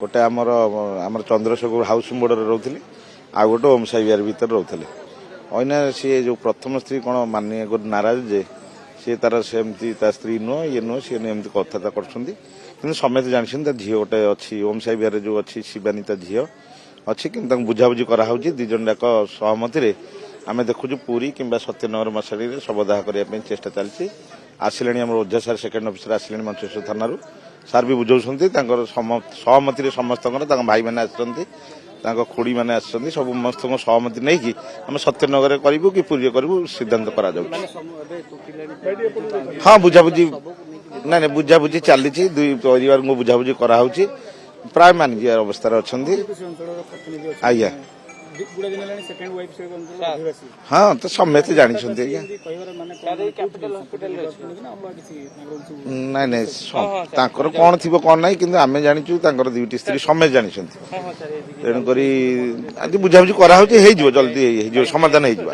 गोटे आमर Chandrashekhar house board रोली आ गोटे ओम साई विहार भितर रोले अना सी जो प्रथम स्त्री कौन माननीय गोटे नाराज जे सी तार सेमती स्त्री नुह ये नुह सी एमती कथा कर समस्त जानते झील गोटे अच्छी ओम साई विहार जो अच्छी शिवानी झी अच्छी कि बुझाबुझी कराऊँ दिज जाक सहमति आम देखु पुरी कि सत्यनगर मशाणी शवदाह करने चेष्टा चलती आसिले आम ओझा सार सेकेंड अफिसर आसिले मंचेश्वर थाना सार भी बुझाऊँ सहमति समस्त भाई मैंने आसती खोड़ी मैंने आसती समस्त सहमति नहीं कि आम सत्यनगर करूँ कि पुरी करूँ सिद्धांत करा हाँ बुझाबुझी ना बुझाबुझी चली दुई परिवार को बुझाबुझी कराऊँ प्राय मानिक अवस्था आज्ञा हाँ तो समस्त जानते ना ना कौन थी कौन ना कि आम जाचु दुईटी स्त्री समस्त जानते तेणुक आज बुझाबुझी कराऊँ जल्दी समाधान हो।